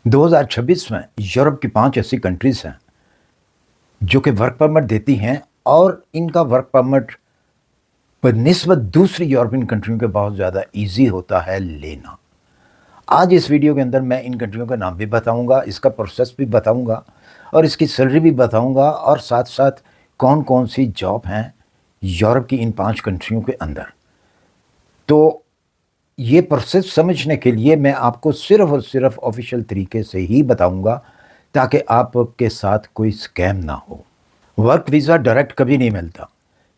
2026 में यूरोप की 5 ऐसी कंट्रीज़ हैं जो कि वर्क परमिट देती हैं और इनका वर्क परमिट बनिस्बत दूसरी यूरोपियन कंट्रियों के बहुत ज़्यादा इजी होता है लेना। आज इस वीडियो के अंदर मैं इन कंट्रियों का नाम भी बताऊंगा, इसका प्रोसेस भी बताऊंगा और इसकी सैलरी भी बताऊंगा और साथ साथ कौन कौन सी जॉब हैं यूरोप की इन 5 कंट्रियों के अंदर। तो ये प्रोसेस समझने के लिए मैं आपको सिर्फ और सिर्फ ऑफिशियल तरीके से ही बताऊंगा ताकि आपके साथ कोई स्कैम ना हो। वर्क वीज़ा डायरेक्ट कभी नहीं मिलता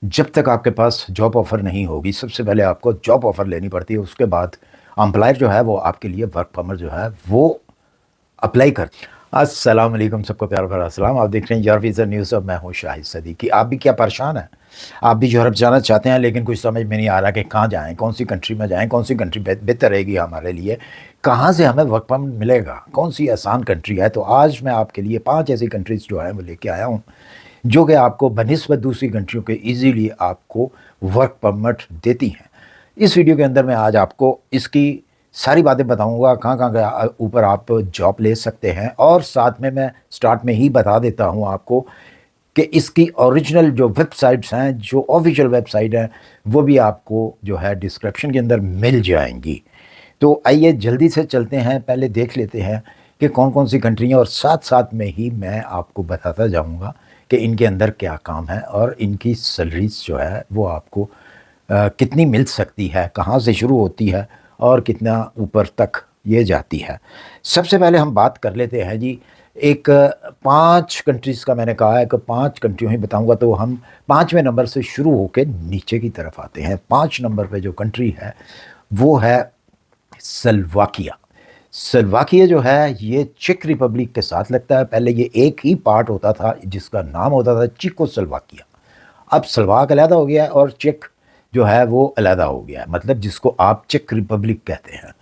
जब तक आपके पास जॉब ऑफ़र नहीं होगी। सबसे पहले आपको जॉब ऑफ़र लेनी पड़ती है, उसके बाद एम्प्लॉयर जो है वो आपके लिए वर्क परमिट जो है वो अप्लाई करती है। अस्सलाम वालेकुम, सबको प्यार भरा सलाम। आप देख रहे हैं यूरोप वीज़ा न्यूज़ और मैं हूँ शाहिद सदीकी। आप भी क्या परेशान हैं? आप भी यूरोप जाना चाहते हैं लेकिन कुछ समझ में नहीं आ रहा कि कहाँ जाएं, कौन सी कंट्री में जाएं, कौन सी कंट्री बेहतर रहेगी हमारे लिए, कहाँ से हमें वर्क परमिट मिलेगा, कौन सी आसान कंट्री है। तो आज मैं आपके लिए 5 ऐसी कंट्रीज़ जो है वो लेके आया हूँ जो कि आपको बनिस्बत दूसरी कंट्रियों के ईजीली आपको वर्क परमिट देती हैं। इस वीडियो के अंदर मैं आज आपको इसकी सारी बातें बताऊंगा, कहाँ कहाँ के ऊपर आप जॉब ले सकते हैं और साथ में मैं स्टार्ट में ही बता देता हूँ आपको कि इसकी ओरिजिनल जो वेबसाइट्स हैं, जो ऑफिशियल वेबसाइट हैं, वो भी आपको जो है डिस्क्रिप्शन के अंदर मिल जाएंगी। तो आइए जल्दी से चलते हैं, पहले देख लेते हैं कि कौन कौन सी कंट्री हैं और साथ साथ में ही मैं आपको बताता जाऊंगा कि इनके अंदर क्या काम है और इनकी सैलरीज जो है वो आपको कितनी मिल सकती है, कहाँ से शुरू होती है और कितना ऊपर तक ये जाती है। सबसे पहले हम बात कर लेते हैं जी, एक 5 कंट्रीज़ का मैंने कहा है कि 5 कंट्रियों ही बताऊंगा, तो हम 5वें नंबर से शुरू होकर नीचे की तरफ आते हैं। 5 नंबर पे जो कंट्री है वो है स्लोवाकिया। स्लोवाकिया जो है ये चेक रिपब्लिक के साथ लगता है। पहले ये एक ही पार्ट होता था जिसका नाम होता था चेकोस्लोवाकिया। अब स्लोवाक अलहदा हो गया है और चेक जो है वो अलहदा हो गया है, मतलब जिसको आप चेक रिपब्लिक कहते हैं।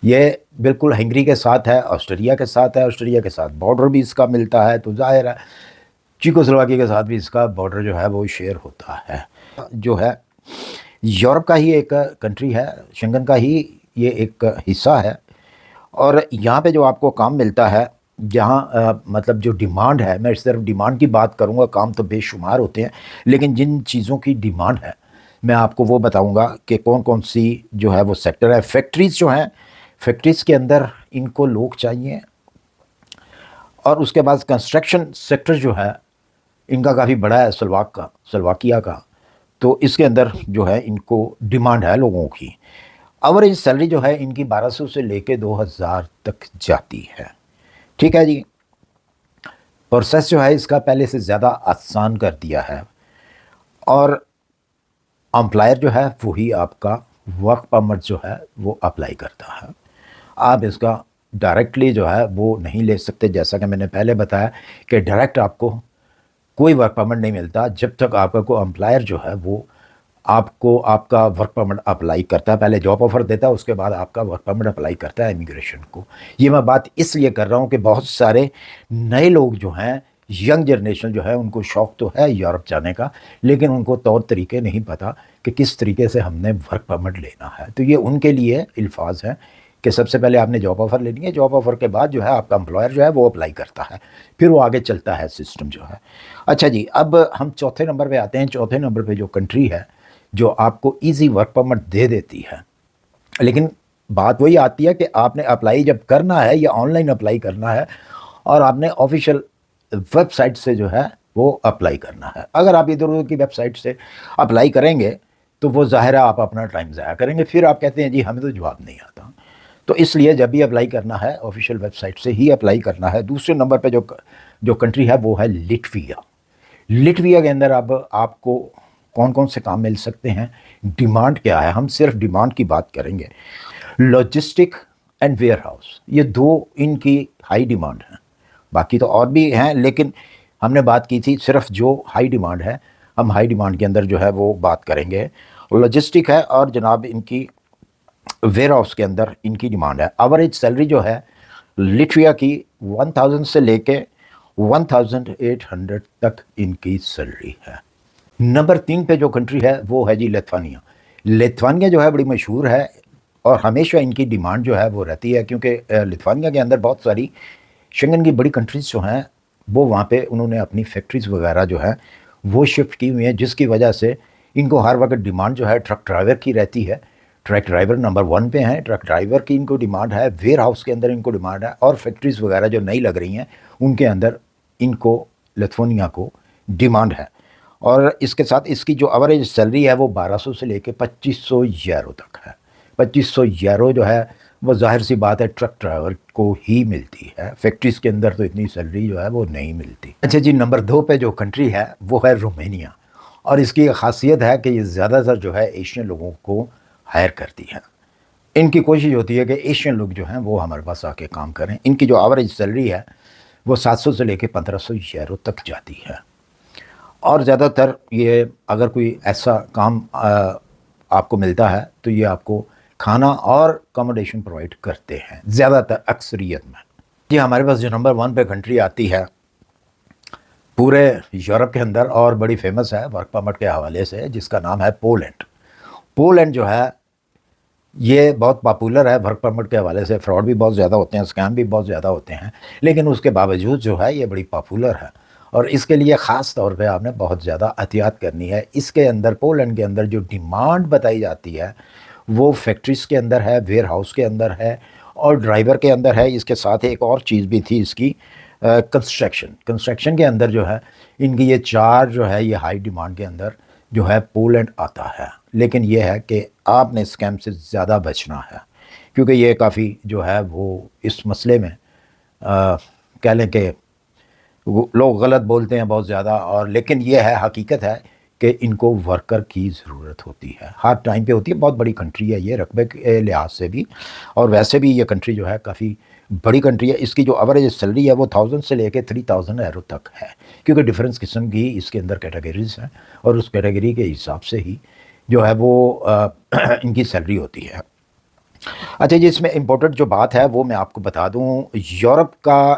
ये बिल्कुल हंगरी के साथ है, ऑस्ट्रिया के साथ है, ऑस्ट्रिया के साथ बॉर्डर भी इसका मिलता है, तो जाहिर है चेकोस्लोवाकिया के साथ भी इसका बॉर्डर जो है वो शेयर होता है। जो है यूरोप का ही एक कंट्री है, शेंगन का ही ये एक हिस्सा है और यहाँ पे जो आपको काम मिलता है, जहाँ मतलब जो डिमांड है, मैं सिर्फ डिमांड की बात करूँगा, काम तो बेशुमार होते हैं लेकिन जिन चीज़ों की डिमांड है मैं आपको वो बताऊँगा कि कौन कौन सी जो है वो सेक्टर है। फैक्ट्रीज़ जो हैं, फैक्ट्रीज़ के अंदर इनको लोग चाहिए और उसके बाद कंस्ट्रक्शन सेक्टर जो है इनका काफ़ी बड़ा है स्लोवाकिया का, तो इसके अंदर जो है इनको डिमांड है लोगों की। एवरेज सैलरी जो है इनकी 1200 से लेके 2000 तक जाती है। ठीक है जी। प्रोसेस जो है इसका पहले से ज़्यादा आसान कर दिया है और एम्प्लॉयर जो है वही आपका वर्क परमिट जो है वो अप्लाई करता है। आप इसका डायरेक्टली जो है वो नहीं ले सकते, जैसा कि मैंने पहले बताया कि डायरेक्ट आपको कोई वर्क परमिट नहीं मिलता जब तक आपका कोई एम्प्लॉयर जो है वो आपको आपका वर्क परमिट अप्लाई करता है। पहले जॉब ऑफ़र देता है, उसके बाद आपका वर्क परमिट अप्लाई करता है इमिग्रेशन को। ये मैं बात इसलिए कर रहा हूँ कि बहुत सारे नए लोग जो हैं, यंग जनरेशन जो है, उनको शौक़ तो है यूरोप जाने का लेकिन उनको तौर तरीके नहीं पता कि किस तरीके से हमने वर्क परमिट लेना है। तो ये उनके लिए अल्फाज हैं कि सबसे पहले आपने जॉब ऑफ़र लेनी है, जॉब ऑफ़र के बाद जो है आपका एम्प्लॉयर जो है वो अप्लाई करता है, फिर वो आगे चलता है सिस्टम जो है। अच्छा जी, अब हम चौथे नंबर पे आते हैं। चौथे नंबर पे जो कंट्री है जो आपको इजी वर्क परमिट दे देती है, लेकिन बात वही आती है कि आपने अप्लाई जब करना है या ऑनलाइन अप्लाई करना है और आपने ऑफिशियल वेबसाइट से जो है वो अप्लाई करना है। अगर आप इधर उधर की वेबसाइट से अप्लाई करेंगे तो वो ज़ाहिर है आप अपना टाइम ज़ाया करेंगे, फिर आप कहते हैं जी हमें तो जवाब नहीं आता। तो इसलिए जब भी अप्लाई करना है ऑफिशियल वेबसाइट से ही अप्लाई करना है। दूसरे नंबर पे जो कंट्री है वो है लिटविया। लिटविया के अंदर अब आपको कौन कौन से काम मिल सकते हैं, डिमांड क्या है, हम सिर्फ डिमांड की बात करेंगे। लॉजिस्टिक एंड वेयर हाउस, ये 2 इनकी हाई डिमांड हैं, बाकी तो और भी हैं लेकिन हमने बात की थी सिर्फ जो हाई डिमांड है। हम हाई डिमांड के अंदर जो है वो बात करेंगे। लॉजिस्टिक है और जनाब इनकी वेयर हाउस के अंदर इनकी डिमांड है। एवरेज सैलरी जो है लिटविया की 1000 से लेके 1800 तक इनकी सैलरी है। नंबर 3 पे जो कंट्री है वो है जी लिथुआनिया। लिथुआनिया जो है बड़ी मशहूर है اور ہمیشہ ان کی ڈیمانڈ جو ہے وہ رہتی ہے، کیونکہ لتھوانیا کے اندر بہت ساری شنگن کی بڑی کنٹریز جو ہیں وہ وہاں پہ انہوں نے اپنی فیکٹریز وغیرہ جو ہے وہ شفٹ کی ہوئی ہیں، جس کی وجہ سے ان کو ہر وقت ڈیمانڈ جو ہے ٹرک ڈرائیور کی رہتی ہے. ٹرک ڈرائیور نمبر 1 پہ ہیں، ٹرک ڈرائیور کی ان کو ڈیمانڈ ہے، ویئر ہاؤس کے اندر ان کو ڈیمانڈ ہے، اور فیکٹریز وغیرہ جو نئی لگ رہی ہیں ان کے اندر ان کو لتھوانیا کو ڈیمانڈ ہے. اور اس کے ساتھ اس کی جو ایوریج سیلری ہے وہ 1200 سے لے کے 2500 یورو تک ہے. 2500 یورو جو ہے وہ ظاہر سی بات ہے ٹرک ڈرائیور کو ہی ملتی ہے، فیکٹریز کے اندر تو اتنی سیلری جو ہے وہ نہیں ملتی. اچھا جی، نمبر 2 پہ جو کنٹری ہے وہ ہے رومینیا، اور اس کی خاصیت ہے کہ یہ زیادہ تر جو ہے ایشین لوگوں کو ہائر کرتی ہے. ان کی کوشش ہوتی ہے کہ ایشین لوگ جو ہیں وہ ہمارے پاس آ کے کام کریں. ان کی جو ایوریج سیلری ہے وہ 700 سے لے کے 1500 یورو تک جاتی ہے. اور زیادہ تر یہ اگر کوئی ایسا کام آپ کو ملتا ہے تو یہ آپ کو کھانا اور اکاموڈیشن پرووائڈ کرتے ہیں زیادہ تر اکثریت میں. یہ ہمارے پاس جو نمبر 1 پہ کنٹری آتی ہے پورے یورپ کے اندر اور بڑی فیمس ہے ورک پرمٹ کے حوالے سے، جس کا نام ہے پولینڈ. پولینڈ جو ہے یہ بہت پاپولر ہے ورک پرمٹ کے حوالے سے. فراڈ بھی بہت زیادہ ہوتے ہیں، اسکیم بھی بہت زیادہ ہوتے ہیں، لیکن اس کے باوجود جو ہے یہ بڑی پاپولر ہے. اور اس کے لیے خاص طور پہ آپ نے بہت زیادہ احتیاط کرنی ہے. اس کے اندر پولینڈ کے اندر جو ڈیمانڈ بتائی جاتی ہے وہ فیکٹریز کے اندر ہے، ویئر ہاؤس کے اندر ہے، اور ڈرائیور کے اندر ہے. اس کے ساتھ ایک اور چیز بھی تھی اس کی، کنسٹرکشن کے اندر جو ہے ان کی یہ 4 جو ہے یہ ہائی ڈیمانڈ کے اندر جو ہے پولینڈ آتا ہے. لیکن یہ ہے کہ آپ نے اسکیم سے زیادہ بچنا ہے، کیونکہ یہ کافی جو ہے وہ اس مسئلے میں کہہ لیں کہ لوگ غلط بولتے ہیں بہت زیادہ، اور لیکن یہ ہے حقیقت ہے کہ ان کو ورکر کی ضرورت ہوتی ہے، ہر ٹائم پہ ہوتی ہے. بہت بڑی کنٹری ہے یہ رقبے کے لحاظ سے بھی، اور ویسے بھی یہ کنٹری جو ہے کافی بڑی کنٹری ہے. اس کی جو ایوریج سیلری ہے وہ 1000 سے لے کے 3000 یورو تک ہے، کیونکہ ڈفرینس قسم کی اس کے اندر کیٹیگریز ہیں، اور اس کیٹیگری کے حساب سے ہی جو ہے وہ ان کی سیلری ہوتی ہے. اچھا جی، اس میں امپورٹنٹ جو بات ہے وہ میں آپ کو بتا دوں، یورپ کا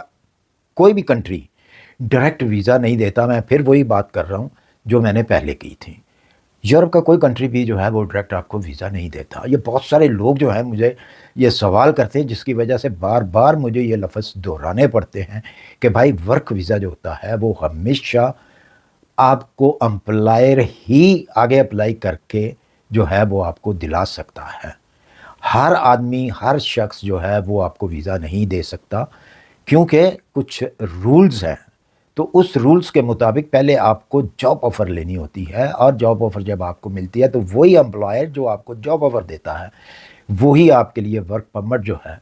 کوئی بھی کنٹری ڈائریکٹ ویزا نہیں دیتا. میں پھر وہی بات کر رہا ہوں جو میں نے پہلے کی تھی. یورپ کا کوئی کنٹری بھی جو ہے وہ ڈائریکٹ آپ کو ویزا نہیں دیتا. یہ بہت سارے لوگ جو ہیں مجھے یہ سوال کرتے ہیں، جس کی وجہ سے بار بار مجھے یہ لفظ دہرانے پڑتے ہیں کہ بھائی ورک ویزا جو ہوتا ہے وہ ہمیشہ آپ کو امپلائر ہی آگے اپلائی کر کے جو ہے وہ آپ کو دلا سکتا ہے. ہر آدمی، ہر شخص جو ہے وہ آپ کو ویزا نہیں دے سکتا، کیونکہ کچھ رولز ہیں. تو اس رولز کے مطابق پہلے آپ کو جاب آفر لینی ہوتی ہے، اور جاب آفر جب آپ کو ملتی ہے تو وہی امپلائر جو آپ کو جاب آفر دیتا ہے وہی آپ کے لیے ورک پرمٹ جو ہے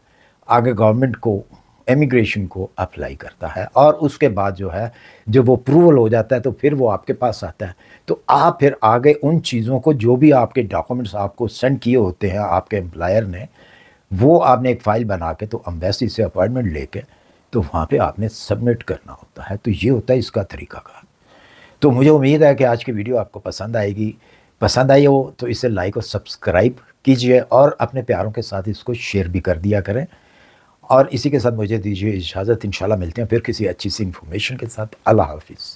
آگے گورنمنٹ کو، امیگریشن کو اپلائی کرتا ہے. اور اس کے بعد جو ہے جب وہ اپروول ہو جاتا ہے تو پھر وہ آپ کے پاس آتا ہے. تو آپ پھر آگے ان چیزوں کو، جو بھی آپ کے ڈاکومنٹس آپ کو سینڈ کیے ہوتے ہیں آپ کے امپلائر نے، وہ آپ نے ایک فائل بنا کے تو امبیسی سے اپائنٹمنٹ لے کے تو وہاں پہ آپ نے سبمٹ کرنا ہوتا ہے. تو یہ ہوتا ہے اس کا طریقہ کار. تو مجھے امید ہے کہ آج کی ویڈیو آپ کو پسند آئے گی. پسند آئی ہو تو اسے لائک اور سبسکرائب کیجئے، اور اپنے پیاروں کے ساتھ اس کو شیئر بھی کر دیا کریں. اور اسی کے ساتھ مجھے دیجیے اجازت. انشاءاللہ ملتے ہیں پھر کسی اچھی سی انفارمیشن کے ساتھ. اللہ حافظ.